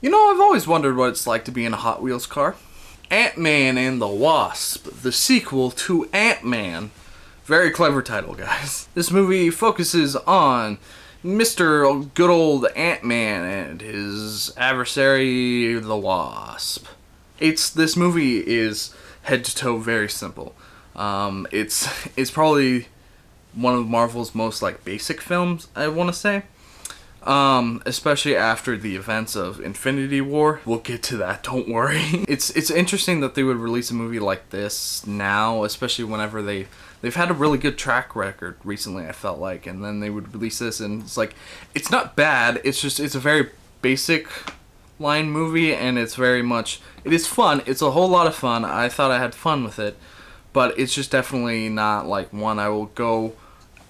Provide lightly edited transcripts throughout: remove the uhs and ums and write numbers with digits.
You know, I've always wondered what it's like to be in a Hot Wheels car. Ant-Man and the Wasp, the sequel to Ant-Man. Very clever title, guys. This movie focuses on Mr. Good Old Ant-Man and his adversary, the Wasp. This movie is head to toe very simple. It's probably one of Marvel's most basic films, I want to say. Especially after the events of Infinity War. We'll get to that, don't worry. It's interesting that they would release a movie like this now, especially whenever they've had a really good track record recently, I felt like, and then they would release this, and it's not bad, it's a very basic line movie, and it is fun, it's a whole lot of fun, I thought I had fun with it, but it's just definitely not one I will go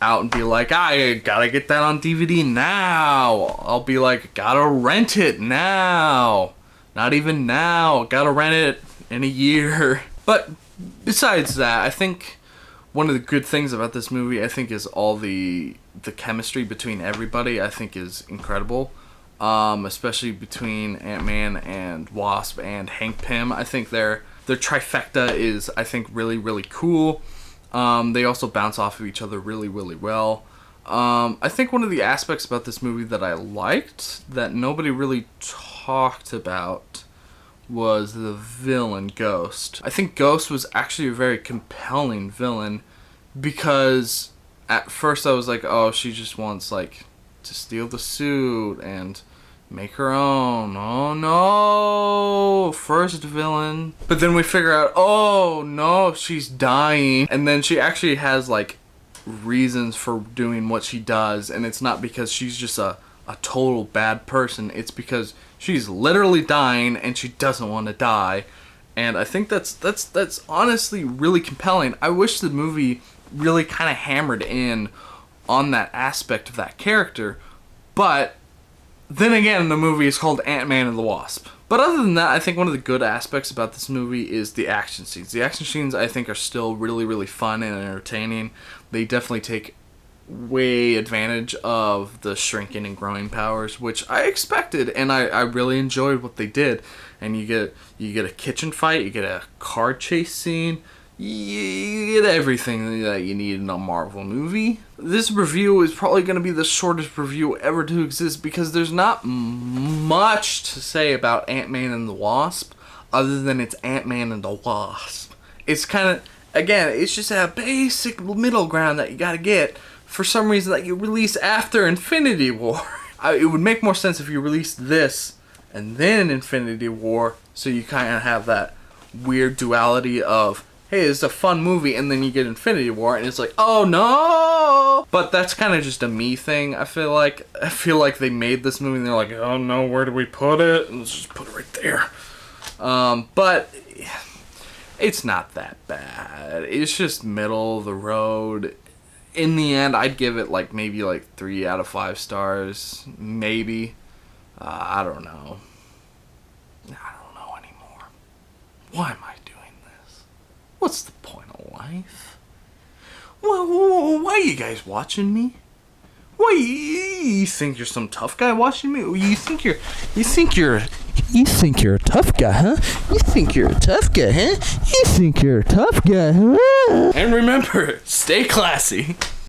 out and be like, I gotta get that on DVD now. I'll be like, gotta rent it now. Not even now. Gotta rent it in a year. But besides that, I think one of the good things about this movie, I think, is all the chemistry between everybody. I think is incredible. Especially between Ant-Man and Wasp and Hank Pym. I think their trifecta is, I think, really, really cool. They also bounce off of each other really, really well. I think one of the aspects about this movie that I liked, that nobody really talked about, was the villain, Ghost. I think Ghost was actually a very compelling villain, because at first I was like, oh, she just wants, to steal the suit and make her own. Oh no, first villain. But then we figure out, oh no, she's dying. And then she actually has reasons for doing what she does. And it's not because she's just a total bad person. It's because she's literally dying and she doesn't want to die. And I think that's honestly really compelling. I wish the movie really kind of hammered in on that aspect of that character. But then again, the movie is called Ant-Man and the Wasp. But other than that, I think one of the good aspects about this movie is the action scenes. The action scenes, I think, are still really, really fun and entertaining. They definitely take way advantage of the shrinking and growing powers, which I expected, and I really enjoyed what they did. And you get a kitchen fight, you get a car chase scene, you get everything that you need in a Marvel movie. This review is probably going to be the shortest review ever to exist, because there's not much to say about Ant-Man and the Wasp other than it's Ant-Man and the Wasp. It's kind of, again, it's just a basic middle ground that you got to get for some reason that you release after Infinity War. It would make more sense if you released this and then Infinity War, so you kind of have that weird duality of, hey, it's a fun movie, and then you get Infinity War, and it's like, oh no! But that's kind of just a me thing, I feel like. I feel like they made this movie, and they're like, oh no, where do we put it? And let's just put it right there. But it's not that bad. It's just middle of the road. In the end, I'd give it maybe 3 out of 5 stars. Maybe. I don't know. I don't know anymore. Why am I doing this? What's the point of life? Why are you guys watching me? Why you think you're some tough guy watching me? You think you're a tough guy, huh? You think you're a tough guy, huh? You think you're a tough guy, huh? And remember, stay classy.